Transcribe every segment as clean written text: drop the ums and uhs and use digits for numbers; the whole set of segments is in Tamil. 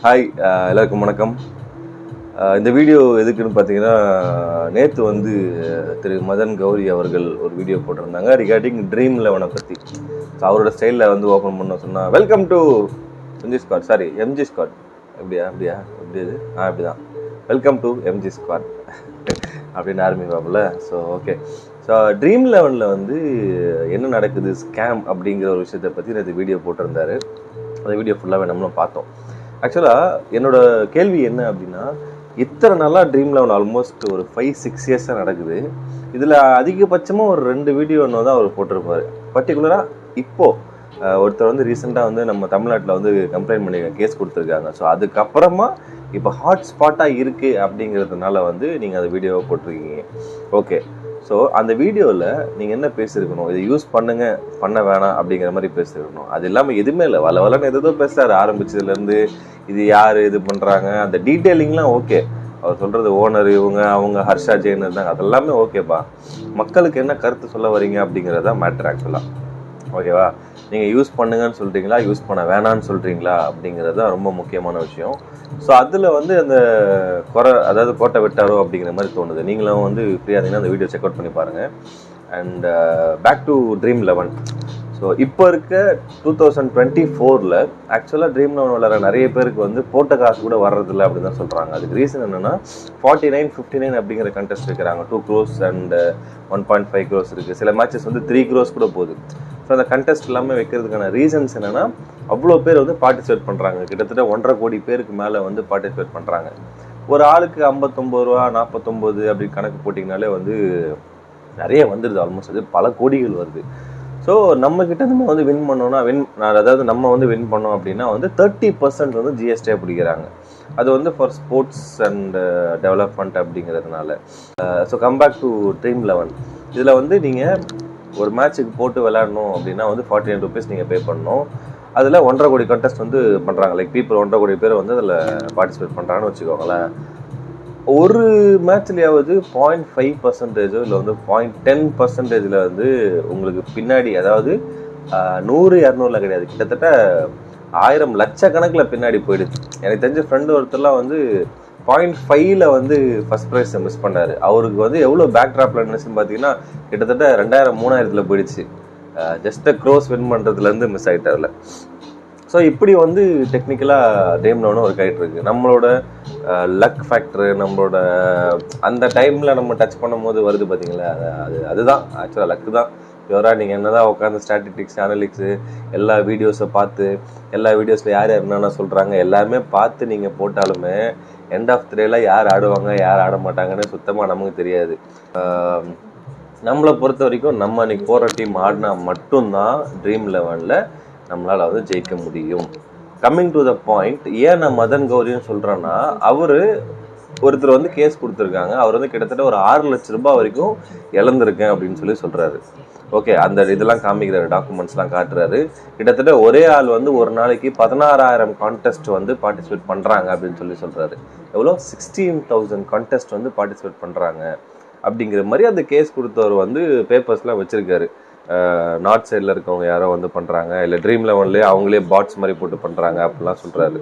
ஹாய், எல்லாருக்கும் வணக்கம். இந்த வீடியோ எதுக்குன்னு பார்த்தீங்கன்னா, நேற்று வந்து திரு மதன் கௌரி அவர்கள் ஒரு வீடியோ போட்டிருந்தாங்க ரிகார்டிங் ட்ரீம் 11 பற்றி. ஸோ அவரோட ஸ்டைலில் வந்து ஓப்பன் பண்ண சொன்னால், welcome to MG squad, sorry MG squad, எப்படியா எப்படி இது இப்படி தான், வெல்கம் டு எம்ஜி ஸ்குவாட் அப்படின்னு ஆரம்பிப்பாப்புல. ஸோ ஓகே, ஸோ ட்ரீம் 11 வந்து என்ன நடக்குது, ஸ்கேம் அப்படிங்கிற ஒரு விஷயத்தை பற்றி நேற்று வீடியோ போட்டிருந்தாரு. அந்த வீடியோ ஃபுல்லாகவே நம்மளும் பார்த்தோம். ஆக்சுவலாக என்னோட கேள்வி என்ன அப்படின்னா, இத்தனை நாளாக ட்ரீம் 11 ஆல்மோஸ்ட் ஒரு 5-6 இயர்ஸாக நடக்குது. இதில் அதிகபட்சமாக ஒரு 2 வீடியோ ஒன்று தான் அவர் போட்டிருப்பார். பர்டிகுலராக இப்போது ஒருத்தர் வந்து ரீசெண்டாக வந்து நம்ம தமிழ்நாட்டில் வந்து கம்ப்ளைண்ட் பண்ணி கேஸ் கொடுத்துருக்காங்க. ஸோ அதுக்கப்புறமா இப்போ ஹாட் ஸ்பாட்டாக இருக்குது அப்படிங்கிறதுனால வந்து நீங்கள் அந்த வீடியோவை போட்டிருக்கீங்க. ஓகே, ஸோ அந்த வீடியோவில் நீங்கள் என்ன பேசியிருக்கணும், இதை யூஸ் பண்ண வேணாம் அப்படிங்கிற மாதிரி பேசியிருக்கணும். அது இல்லாமல் எதுவுமே இல்லை, வளன்னு எதோ பேசுகிறாரு ஆரம்பிச்சதுலேருந்து. இது யார் இது பண்ணுறாங்க, அந்த டீட்டெயிலிங்லாம் ஓகே. அவர் சொல்கிறது ஓனர் இவங்க அவங்க ஹர்ஷா ஜெயின் இருந்தாங்க, அதெல்லாமே ஓகேப்பா. மக்களுக்கு என்ன கருத்து சொல்ல வரீங்க அப்படிங்கிறதான் மேட்ரு ஆக்சுவலாக. ஓகேவா, நீங்கள் யூஸ் பண்ணுங்கன்னு சொல்கிறீங்களா, யூஸ் பண்ண வேணான்னு சொல்கிறீங்களா அப்படிங்கிறது தான் ரொம்ப முக்கியமான விஷயம். ஸோ அதில் வந்து அந்த அதாவது கோட்டை விட்டாரோ அப்படிங்கிற மாதிரி தோணுது. நீங்களும் வந்து ஃப்ரீயாக இருந்தீங்கன்னா அந்த வீடியோ செக் அவுட் பண்ணி பாருங்கள். And back to Dream 11. So இப்போ இருக்க 2024 ஆக்சுவலாக ட்ரீம் 11 விளையாட நிறைய பேருக்கு வந்து போட்ட காசு கூட வர்றதில்லை அப்படின்னு தான் சொல்கிறாங்க. அதுக்கு ரீசன் என்னென்னா, 49-59 அப்படிங்கிற கண்டெஸ்ட் வைக்கிறாங்க. 2 crores அண்ட் 1.5 crores இருக்குது. சில மேட்சஸ் வந்து 3 crores கூட போகுது. ஸோ அந்த கண்டெஸ்ட் எல்லாமே வைக்கிறதுக்கான ரீசன்ஸ் என்னென்னா, அவ்வளோ பேர் வந்து பார்ட்டிசிபேட் பண்ணுறாங்க. கிட்டத்தட்ட 1.5 கோடி பேருக்கு மேலே வந்து பார்ட்டிசிபேட் பண்ணுறாங்க. ஒரு ஆளுக்கு 59 ரூபா 49 அப்படி கணக்கு போட்டிங்கனாலே வந்து நிறைய வந்துடுது. ஆல்மோஸ்ட் அது பல கோடிகள் வருது. ஸோ நம்மக்கிட்ட நம்ம வந்து வின் பண்ணோன்னா அதாவது நம்ம வந்து வின் பண்ணோம் அப்படின்னா வந்து 30% வந்து ஜிஎஸ்டியாக பிடிக்கிறாங்க. அது வந்து ஃபார் ஸ்போர்ட்ஸ் அண்ட் டெவலப்மெண்ட் அப்படிங்கிறதுனால. ஸோ கம்பேக் டு ட்ரீம் 11, இதில் வந்து நீங்கள் ஒரு மேட்ச்சுக்கு போட்டு விளையாடணும் அப்படின்னா வந்து 49 rupees நீங்கள் பே பண்ணணும். அதில் 1.5 கோடி கண்டெஸ்ட் வந்து பண்ணுறாங்க. லைக் பீப்புள் 1.5 கோடி பேர் வந்து அதில் பார்ட்டிசிபேட் பண்ணுறாங்கன்னு வச்சுக்கோங்களேன். ஒரு மேட்ச்லையாவது 0.5% இல்லை வந்து 0.10% வந்து உங்களுக்கு பின்னாடி, அதாவது 100-200 கிடையாது, கிட்டத்தட்ட 1000 லட்சக்கணக்கில் பின்னாடி போயிடுது. எனக்கு தெரிஞ்ச ஃப்ரெண்டு ஒருத்தர்லாம் வந்து 0.5 வந்து ஃபர்ஸ்ட் ப்ரைஸ் மிஸ் பண்ணார். அவருக்கு வந்து எவ்வளோ பேக் ட்ராப்பில் இருந்துச்சுன்னு பார்த்தீங்கன்னா, கிட்டத்தட்ட 2000-3000 போயிடுச்சு. ஜஸ்ட் க்ரோஸ் வின் பண்ணுறதுலேருந்து மிஸ் ஆகிட்டார்ல. ஸோ இப்படி வந்து டெக்னிக்கலாக ட்ரீம் 11 ஒர்க் ஆகிட்டு இருக்கு. நம்மளோட லக் ஃபேக்டரு, நம்மளோட அந்த டைமில் நம்ம டச் பண்ணும் போது வருது பார்த்தீங்களா, அதுதான் ஆக்சுவலாக லக்கு தான். பியூராக நீங்கள் என்ன தான் உட்காந்து ஸ்டாட்டிஸ்டிக்ஸ் அனலிக்ஸு எல்லா வீடியோஸை பார்த்து, எல்லா வீடியோஸில் யார் என்னென்ன சொல்கிறாங்க எல்லாமே பார்த்து நீங்கள் போட்டாலுமே எண்ட் ஆஃப் த டேல யார் ஆடுவாங்க யார் ஆட மாட்டாங்கன்னு சுத்தமாக நமக்கு தெரியாது. நம்மளை பொறுத்த வரைக்கும் நம்ம அன்றைக்கி போகிற டீம் ஆடினா மட்டும்தான் ட்ரீம் 11 நம்மளால் வந்து ஜெயிக்க முடியும். கம்மிங் டு த பாயிண்ட், ஏன் நான் மதன் கௌரின்னு சொல்கிறேன்னா, ஒருத்தர் வந்து கேஸ் கொடுத்துருக்காங்க. அவர் வந்து கிட்டத்தட்ட ஒரு 6 லட்ச ரூபாய் வரைக்கும் இழந்திருக்கேன் அப்படின்னு சொல்கிறாரு. ஓகே, அந்த இதெல்லாம் காமிக்கிறாரு, டாக்குமெண்ட்ஸ்லாம் காட்டுறாரு. கிட்டத்தட்ட ஒரே ஆள் வந்து ஒரு நாளைக்கு 16,000 கான்டெஸ்ட் வந்து பார்ட்டிசிபேட் பண்ணுறாங்க அப்படின்னு சொல்கிறாரு. எவ்வளோ 16,000 கான்டெஸ்ட் வந்து பார்ட்டிசிபேட் பண்ணுறாங்க அப்படிங்கிற மாதிரி அந்த கேஸ் கொடுத்தவர் வந்து பேப்பர்ஸ்லாம் வச்சுருக்காரு. நார்த் சைடில் இருக்கவங்க யாரோ வந்து பண்ணுறாங்க, இல்லை ட்ரீம் 11 அவங்களே பாட்ஸ் மாதிரி போட்டு பண்ணுறாங்க அப்படிலாம் சொல்கிறாரு.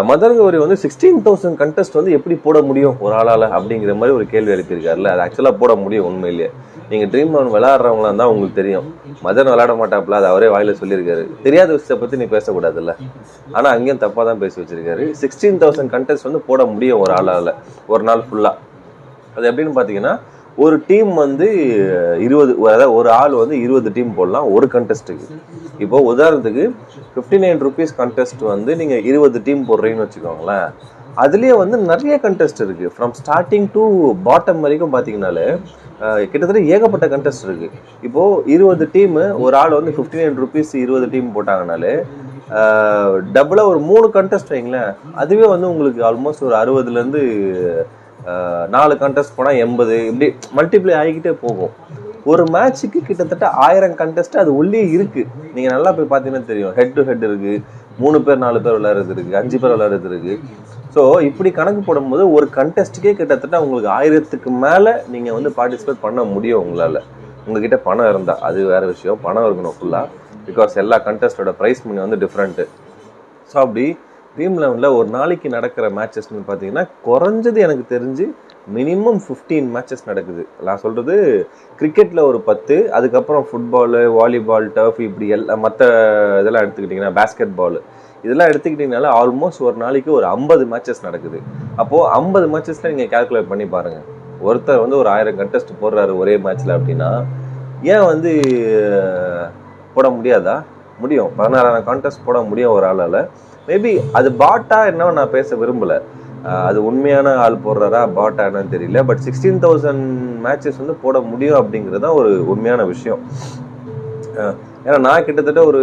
மதன் கௌரி வந்து 16,000 கண்டெஸ்ட் வந்து எப்படி போட முடியும் ஒரு ஆளால் அப்படிங்கிற மாதிரி ஒரு கேள்வி எழுப்பியிருக்காருல்ல. அது ஆக்சுவலாக போட முடியும் உண்மையிலேயே. நீங்கள் ட்ரீம் 11 விளையாடுறவங்களா இருந்தால் உங்களுக்கு தெரியும். மதன் விளையாட மாட்டாப்புல, அது அவரே வாயில சொல்லியிருக்காரு. தெரியாத விஷயத்தை பற்றி நீ பேசக்கூடாதுல்ல. ஆனால் அங்கேயும் தப்பாக தான் பேசி வச்சிருக்காரு. 16,000 கண்டெஸ்ட் வந்து போட முடியும் ஒரு ஆளால் ஒரு நாள் ஃபுல்லாக. அது எப்படின்னு பார்த்தீங்கன்னா, ஒரு டீம் வந்து 20, அதாவது ஒரு ஆள் வந்து 20 டீம் போடலாம் ஒரு கண்டெஸ்ட்டுக்கு. இப்போது உதாரணத்துக்கு 59 rupees கண்டெஸ்ட் வந்து நீங்கள் 20 டீம் போடுறீங்கன்னு வச்சுக்கோங்களேன். அதுலேயே வந்து நிறைய கண்டெஸ்ட் இருக்குது. ஃப்ரம் ஸ்டார்டிங் டு பாட்டம் வரைக்கும் பார்த்தீங்கன்னாலே கிட்டத்தட்ட ஏகப்பட்ட கண்டெஸ்ட் இருக்குது. இப்போது 20 டீமு, ஒரு ஆள் வந்து 59 rupees 20 டீம் போட்டாங்கனாலே டபுளாக ஒரு 3 கண்டெஸ்ட் வைங்களேன். அதுவே வந்து உங்களுக்கு ஆல்மோஸ்ட் ஒரு 60லேருந்து 4 கண்டெஸ்ட் போனால் 80, இப்படி மல்டிப்ளை ஆகிக்கிட்டே போகும். ஒரு மேட்ச்சுக்கு கிட்டத்தட்ட 1000 கண்டெஸ்ட் அது உள்ளே இருக்குது. நீங்கள் நல்லா போய் பார்த்தீங்கன்னா தெரியும். ஹெட் டு ஹெட் இருக்குது, 3 பேர் 4 பேர் விளையாடுறது இருக்குது, 5 பேர் விளையாடுறது இருக்குது. ஸோ இப்படி கணக்கு போடும்போது ஒரு கண்டெஸ்ட்டுக்கே கிட்டத்தட்ட உங்களுக்கு 1000க்கு மேலே நீங்கள் வந்து பார்ட்டிசிபேட் பண்ண முடியும் உங்களால். உங்ககிட்ட பணம் இருந்தால் அது வேறு விஷயம். பணம் இருக்கணும் ஃபுல்லாக. பிகாஸ் எல்லா கண்டெஸ்ட்டோட ப்ரைஸ் மணி வந்து டிஃப்ரெண்ட்டு. ஸோ அப்படி ட்ரீம் 11 ஒரு நாளைக்கு நடக்கிற மேட்சஸ்ன்னு பார்த்தீங்கன்னா குறைஞ்சது எனக்கு தெரிஞ்சு மினிமம் 15 மேட்சஸ் நடக்குது. நான் சொல்கிறது கிரிக்கெட்டில் ஒரு 10, அதுக்கப்புறம் ஃபுட்பாலு, வாலிபால், டர்ஃப், இப்படி எல்லாம் மற்ற இதெல்லாம் எடுத்துக்கிட்டிங்கன்னா, பேஸ்கெட் பால் இதெல்லாம் எடுத்துக்கிட்டிங்கனால ஆல்மோஸ்ட் ஒரு நாளைக்கு ஒரு 50 மேட்சஸ் நடக்குது. அப்போது 50 மேட்சஸில் நீங்கள் கேல்குலேட் பண்ணி பாருங்கள். ஒருத்தர் வந்து ஒரு 1000 கண்டெஸ்ட் போடுறாரு ஒரே மேட்ச்சில் அப்படின்னா ஏன் வந்து போட முடியாதா? முடியும். 16,000 கான்டெஸ்ட் போட முடியும் ஒரு ஆளால். மேபி அது பாட்டா என்ன நான் பேச விரும்பலை. அது உண்மையான ஆள் போடுறாரா பாட்டா என்னன்னு தெரியல. பட் 16,000 மேட்சஸ் வந்து போட முடியும் அப்படிங்கிறது தான் ஒரு உண்மையான விஷயம். ஏன்னா நான் கிட்டத்தட்ட ஒரு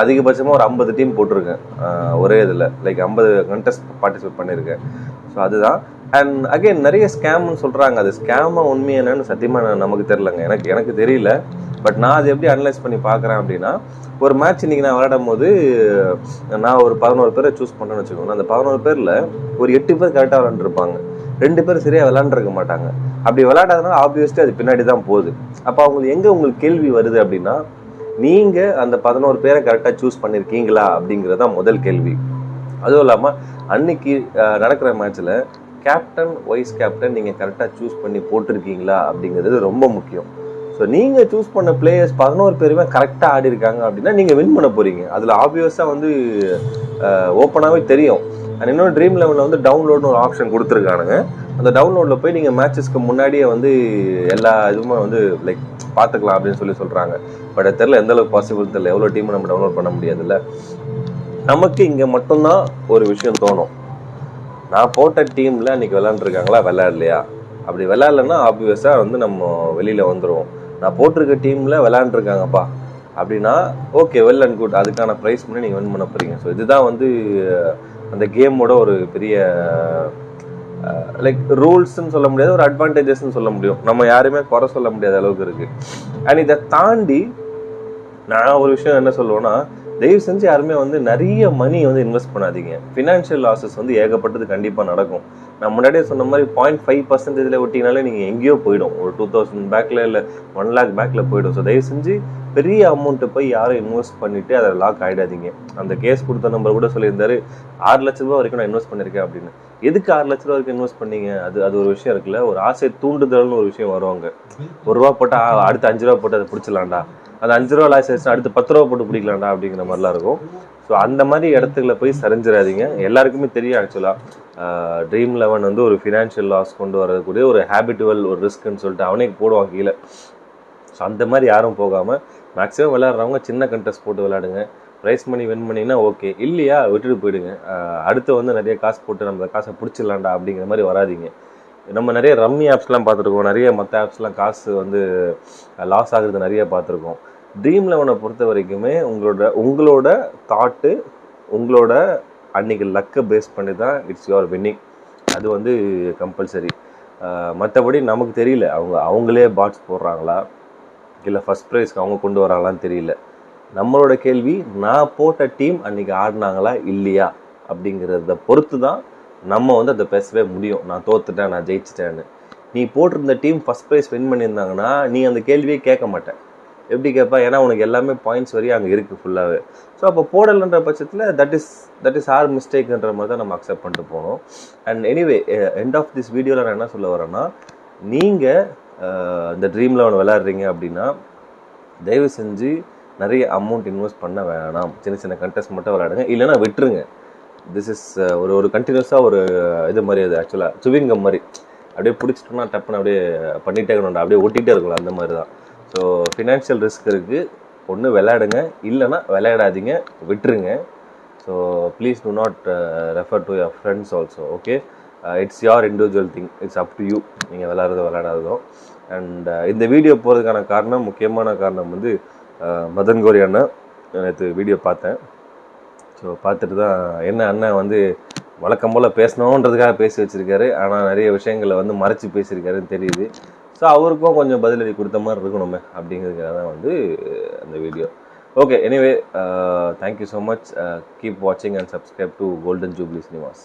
அதிகபட்சமாக ஒரு 50 டீம் போட்டிருக்கேன் ஒரே இதில். லைக் 50 கண்டெஸ்ட் பார்ட்டிசிபேட் பண்ணியிருக்கேன். ஸோ அதுதான். அண்ட் அகெயின் நிறைய ஸ்கேம்னு சொல்கிறாங்க. அது ஸ்கேமாக உண்மை என்னன்னு சத்தியமாக நமக்கு தெரிலங்க. எனக்கு தெரியல. பட் நான் அது எப்படி அனலைஸ் பண்ணி பார்க்குறேன் அப்படின்னா, ஒரு மேட்ச் இன்றைக்கி நான் விளையாடும் போது நான் ஒரு 11 பேரை சூஸ் பண்ணேன்னு வச்சுக்கோங்க. அந்த 11 பேரில் ஒரு 8 பேர் கரெக்டாக விளாண்டுருப்பாங்க, 2 பேர் சரியாக விளாண்டுருக்க மாட்டாங்க. அப்படி விளையாடாதனால ஆப்வியஸ்லி அது பின்னாடி தான் போகுது. அப்போ அவங்களுக்கு எங்கே உங்களுக்கு கேள்வி வருது அப்படின்னா, நீங்கள் அந்த 11 பேரை கரெக்டாக சூஸ் பண்ணியிருக்கீங்களா அப்படிங்கிறது தான் முதல் கேள்வி. அதுவும் இல்லாமல் அன்னைக்கு நடக்கிற மேட்ச்சில் கேப்டன், வைஸ் கேப்டன் நீங்கள் கரெக்டாக சூஸ் பண்ணி போட்டிருக்கீங்களா அப்படிங்கிறது ரொம்ப முக்கியம். ஸோ நீங்கள் சூஸ் பண்ண பிளேயர்ஸ் 11 பேருமே கரெக்டாக ஆடி இருக்காங்க அப்படின்னா நீங்கள் வின் பண்ண போகிறீங்க. அதில் ஆப்வியஸாக வந்து ஓப்பனாகவே தெரியும். அண்ட் இன்னொரு ட்ரீம் 11 வந்து டவுன்லோட்னு ஒரு ஆப்ஷன் கொடுத்துருக்கானுங்க. அந்த டவுன்லோடில் போய் நீங்கள் மேட்சஸ்க்கு முன்னாடியே வந்து எல்லா இதுவுமே வந்து லைக் பார்த்துக்கலாம் அப்படின்னு சொல்கிறாங்க. பட் அது தெரில எந்த அளவுக்கு பாசிபிள் தெரியல. எவ்வளோ டீம் நம்ம டவுன்லோட் பண்ண முடியாதுல்ல. நமக்கு இங்கே மட்டும்தான் ஒரு விஷயம் தோணும், நான் போட்ட டீமில் அன்றைக்கி விளாண்டுருக்காங்களா விளையாடலையா. அப்படி விளையாடலன்னா ஆப்வியஸாக வந்து நம்ம வெளியில் வந்துடுவோம். நான் போட்டிருக்க டீமில் விளையாண்டுருக்காங்கப்பா அப்படின்னா ஓகே, வெல் அண்ட் குட், அதுக்கான ப்ரைஸ் பண்ணி நீங்கள் வின் பண்ண போகிறீங்க. ஸோ இதுதான் வந்து அந்த கேமோட ஒரு பெரிய லைக் ரூல்ஸ்ன்னு சொல்ல முடியாது, ஒரு அட்வான்டேஜஸ்ன்னு சொல்ல முடியும். நம்ம யாருமே குறை சொல்ல முடியாத அளவுக்கு இருக்குது. அண்ட் இதை தாண்டி நான் ஒரு விஷயம் என்ன சொல்லுவேன்னா, தயவு செஞ்சு யாருமே வந்து நிறைய மணி வந்து இன்வெஸ்ட் பண்ணாதீங்க. ஃபினான்ஷியல் லாஸஸ் வந்து ஏகப்பட்டது கண்டிப்பாக நடக்கும். நான் முன்னாடியே சொன்ன மாதிரி 0.5% ஒட்டினாலே நீங்கள் எங்கேயோ போயிடும். ஒரு 2000 பேக்கில் இல்லை 1 lakh பேக்கில் போயிடும். ஸோ தயவு செஞ்சு பெரிய அமௌண்ட்டை போய் யாரும் இன்வெஸ்ட் பண்ணிவிட்டு அதை லாக் ஆகிடாதீங்க. அந்த கேஸ் கொடுத்த நம்பர் கூட சொல்லியிருந்தாரு, 6 லட்ச ரூபா வரைக்கும் நான் இன்வெஸ்ட் பண்ணியிருக்கேன் அப்படின்னு. எதுக்கு 6 லட்ச ரூபா வரைக்கும் இன்வெஸ்ட் பண்ணீங்க? அது ஒரு விஷயம் இருக்குல்ல, ஒரு ஆசை தூண்டுதல்னு ஒரு விஷயம் வருவாங்க. 1 ரூபா போட்டால் அடுத்து 5 ரூபா போட்டு அதை பிடிச்சலாம்டா, அது 5 ரூபா லாஸ் ஆயிடுச்சு அடுத்து 10 ரூபா போட்டு பிடிக்கலாம்டா அப்படிங்கிற மாதிரிலாம் இருக்கும். ஸோ அந்த மாதிரி இடத்துல போய் சரிஞ்சிடாதீங்க. எல்லாருக்குமே தெரியும் ஆக்சுவலாக ட்ரீம் 11 வந்து ஒரு ஃபினான்ஷியல் லாஸ் கொண்டு வரக்கூடிய ஒரு ஹேபிட்டுவல் ஒரு ரிஸ்க்குன்னு சொல்லிட்டு அவனே போடுவான் கீழே. ஸோ அந்த மாதிரி யாரும் போகாமல் மேக்ஸிமம் விளையாடுறவங்க சின்ன கண்டெஸ்ட் போட்டு விளையாடுங்க. ப்ரைஸ் மணி வின் பண்ணிங்கன்னா ஓகே, இல்லையா விட்டுட்டு போயிடுங்க. அடுத்து வந்து நிறைய காசு போட்டு நம்ம காசை பிடிச்சிடலாம்டா அப்படிங்கிற மாதிரி வராதிங்க. நம்ம நிறைய ரம்மி ஆப்ஸ்லாம் பார்த்துருக்கோம், நிறைய மற்ற ஆப்ஸ்லாம் காசு வந்து லாஸ் ஆகுறது நிறைய பார்த்துருக்கோம். ட்ரீம் 11 பொறுத்த வரைக்குமே உங்களோட தாட்டு, உங்களோட அன்றைக்கி லக்கை பேஸ் பண்ணி தான் இட்ஸ் யுவர் வின்னிங். அது வந்து கம்பல்சரி. மற்றபடி நமக்கு தெரியல அவங்களே பாட்ஸ் போடுறாங்களா இல்லை ஃபஸ்ட் ப்ரைஸ்க்கு அவங்க கொண்டு வராங்களான்னு தெரியல. நம்மளோட கேள்வி, நான் போட்ட டீம் அன்றைக்கி ஆடினாங்களா இல்லையா அப்படிங்கிறத பொறுத்து தான் நம்ம வந்து அதை பேசவே முடியும். நான் தோத்துட்டேன், நான் ஜெயிச்சிட்டேன்னு. நீ போட்டிருந்த டீம் ஃபஸ்ட் ப்ரைஸ் வின் பண்ணியிருந்தாங்கன்னா நீ அந்த கேள்வியே கேட்க மாட்டேன். எப்படி கேட்பா? ஏன்னா உனக்கு எல்லாமே பாயிண்ட்ஸ் வரையும் அங்கே இருக்குது ஃபுல்லாகவே. ஸோ அப்போ போடலைன்ற பட்சத்தில் தட் இஸ் ஆர் மிஸ்டேக்குன்ற மாதிரி தான் நம்ம அக்செப்ட் பண்ணிட்டு போகணும். And anyway, end of this வீடியோவில் நான் என்ன சொல்ல வரேன்னா, நீங்கள் இந்த ட்ரீம் 11 விளையாடுறீங்க அப்படின்னா தயவு செஞ்சு நிறைய அமௌண்ட் இன்வெஸ்ட் பண்ண வேணாம். சின்ன சின்ன கண்டெஸ்ட் மட்டும் விளையாடுங்க, இல்லைன்னா விட்டுருங்க. திஸ் இஸ் ஒரு கண்டினியூஸாக ஒரு இது மாதிரி, அது ஆக்சுவலாக சுவிங்கம் மாதிரி அப்படியே பிடிச்சிட்டோம்னா டப்புன்னு அப்படியே பண்ணிகிட்டே இருக்கணும்டா, அப்படியே ஒட்டிகிட்டே இருக்கலாம், அந்த மாதிரி தான். ஸோ ஃபினான்ஷியல் ரிஸ்க் இருக்குது. ஒன்று விளையாடுங்க, இல்லைன்னா விளையாடாதீங்க, விட்டுருங்க. So please do not refer to your friends also. Okay, it's your individual thing, it's up to you, நீங்கள் விளையாடாததும். அண்ட் இந்த வீடியோ போகிறதுக்கான காரணம், முக்கியமான காரணம் வந்து மதன் கௌரி அண்ணன். நேற்று வீடியோ பார்த்தேன். ஸோ பார்த்துட்டு தான் என்ன அண்ணன் வந்து வழக்கம் போல் பேசணுன்றதுக்காக பேசி வச்சுருக்காரு, ஆனால் நிறைய விஷயங்களை வந்து மறைச்சி பேசியிருக்காருன்னு தெரியுது. ஸோ அவருக்கும் கொஞ்சம் பதிலடி கொடுத்த மாதிரி இருக்கணுமே அப்படிங்கிறதுக்காக தான் வந்து அந்த video. Okay, anyway, thank you so much. Keep வாட்சிங் and subscribe to Golden Jubilee cinemas.